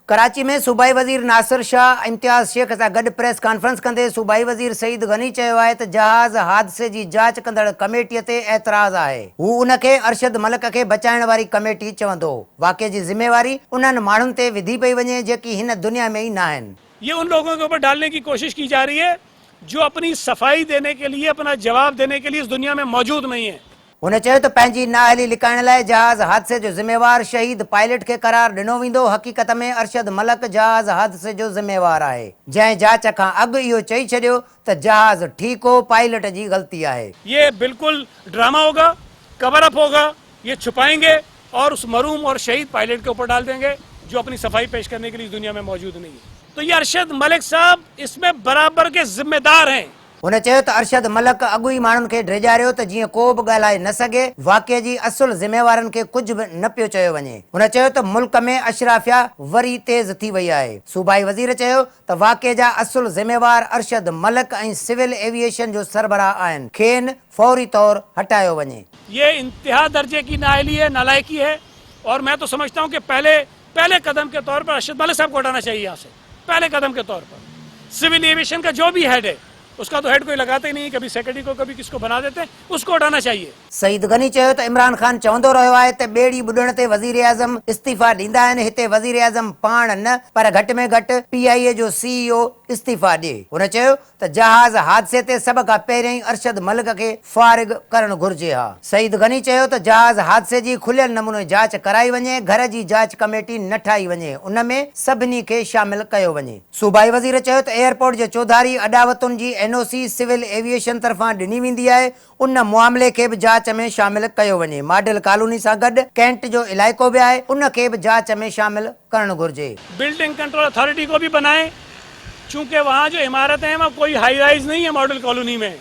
कराची में सूबाई वज़ीर नासिर शाह इम्तियाज़ शेख सां गॾु प्रेस कॉन्फ्रेंस कंदे सूबाई वज़ीर सईद गनी चयो आहे त जहाज़ हादिसे जी जांच कंदड़ कमेटीअ ते एतिराज़ आहे। हू उनखे अरशद मलिक खे बचाइण वारी कमेटी चवंदो। वाक़े जी ज़िम्मेवारी उन्हनि माण्हुनि ते विधी पई वञे जेकी हिन दुनिया में ई न आहिनि। ये उन लोगों के ऊपर डालने की कोशिश की जा रही है जो अपनी सफाई देने के लिए, अपना जवाब देने के लिए इस दुनिया में मौजूद नहीं है। हुन चयो त पंहिंजी नाअहली लिकाइण लाइ जहाज़ हादिसे जो ज़िम्मेवार शहीद पायलट खे करार ॾिनो वेंदो। हक़ीक़त में अरशद मलिक जहाज़ हादिसे जो ज़िम्मेवार आहे, जंहिं जांच खां अॻु इहो चई छॾियो त जहाज़ ठीकु हो, पायलट जी ग़लती आहे। ये बिल्कुल ड्रामा होगा, कवर अप होगा, ये छुपाएंगे और उस मरूम और शहीद पायलट के ऊपर डाल देंगे जो अपनी सफाई पेश करने के लिए इस दुनिया में मौजूद नहीं है। तो ये अरशद मलिक साहब इसमें बराबर के जिम्मेदार हैं। हुन चयो त अरशद मलिक अॻुई माण्हुनि खे ड्रिजारियो त जीअं को बि ॻाल्हाए न सघे। वाक़े जी असुल ज़िम्मेवारनि खे कुझु बि न पियो चयो वञे। हुन चयो त मुल्क में अशराफिया वरी तेज़ थी वई आहे। सूबाई वज़ीर चयो त वाक़े जा असुल ज़िम्मेवार अरशद मलिक ऐं सिविल एविएशन जो सरबराह आहिनि, खेनि फौरी तौर हटायो वञे। ये इंतहा दर्जे की नाअहली है, नालायकी है, और मैं तो समझता हूँ कि पहले कदम के तौर पर अरशद मलिक साहब को हटाना चाहिए यहाँ से। पहले कदम के तौर पर सिविल एविएशन का जो भी हेड है, उसका तो हेड कोई लगाते ही नहीं, कभी सेक्रेटरी को कभी किसको बना देते हैं, उसको हटाना चाहिए। सईद गनी चयो त इमरान खान चवंदो रहियो आहे त ॿेड़ी ॿुॾण ते वज़ीर आज़म इस्तीफ़ा ॾींदा आहिनि। हिते वज़ीर आज़म पाण न पर घटि में घटि PIA जो CEO इस्तीफ़ा ॾिए। हुन चयो त जहाज़ हादिसे ते सभ खां पहिरियों ई अरशद मलिक खे फारिग करणु घुर्जे हा। सईद गनी चयो त जहाज़ हादिसे जी खुलियल नमूने जांच कराई वञे, घर जी जांच कमेटी न ठाही वञे, उन में सभिनी खे शामिल कयो वञे। सूबाई वज़ीर चयो त एयरपोर्ट जे चौधारी अॾावतुनि जी NOC सिविल एविएशन तरफ़ां ॾिनी वेंदी आहे, उन मामले खे बि जांच में शामिल कयो वञे। मॉडल कॉलोनी सां गॾु कैंट जो इलाइक़ो बि आहे, उन खे बि जांच में शामिल करणु घुर्जे। बिल्डिंग कंट्रोल अथॉरिटी को भी बनाए, चूंकि वहाँ जो इमारतें हैं वहाँ कोई हाई राइज नहीं है मॉडल कॉलोनी में,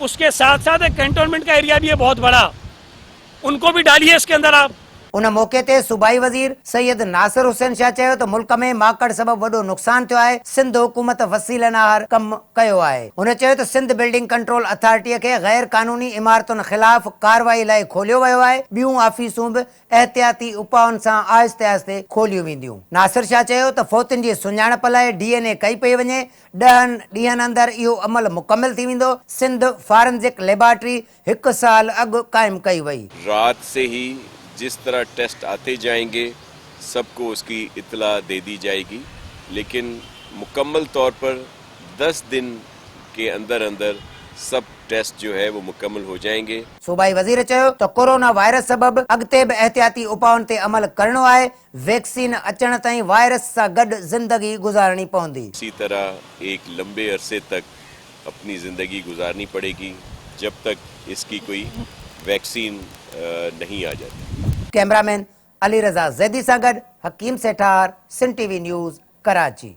उसके साथ साथ एक कैंटोनमेंट का एरिया भी है बहुत बड़ा, उनको भी डालिए इसके अंदर आप। उन मौके ते सूबाई वज़ीर सैयद नासिर हुसैन शाह चयो त मुल्क में माकड़ सबबि वॾो नुक़सान थियो आहे, सिंध हुकूमत वसीलनार कमु कयो आहे। हुन चयो त सिंध बिल्डिंग कंट्रोल अथॉरिटीअ खे गैर कानूनी इमारतुनि ख़िलाफ़ कार्रवाई लाइ खोलियो वियो आहे। ॿियूं ऑफिसूं बि एहतियाती उपाउनि सां आहिस्ते आहिस्ते खोलियूं वेंदियूं। नासिर शाह चयो त फौतुनि जी सुञाणप लाइ DNA कई पई वञे। 10 ॾींहंनि अंदरि इहो अमल मुकमिल थी वेंदो। सिंध फॉरेंसिक लेबॉरेटरी 1 साल अॻु क़ाइमु कई वई। रात से ही जिस तरह टेस्ट आते जाएंगे सबको उसकी इत्तला दे दी जाएगी, लेकिन मुकम्मल तौर पर 10 दिन के अंदर अंदर सब टेस्ट जो है वो मुकम्मल हो जाएंगे। सूबाई वज़ीर चयो त कोरोना वायरस सबबि अॻिते बि एहतियाती उपाउनि ते अमल करणो आहे। वैक्सीन अचण ताईं वायरस सां गॾु ज़िंदगी गुज़ारणी पवंदी। इसी तरह एक लंबे अरसे तक अपनी ज़िंदगी गुजारनी पड़ेगी जब तक इसकी कोई वैक्सीन नहीं आ जाती। कैमरामैन अली रज़ा ज़ैदी सां गॾु हकीम सेठार, सिंध TV न्यूज़, कराची।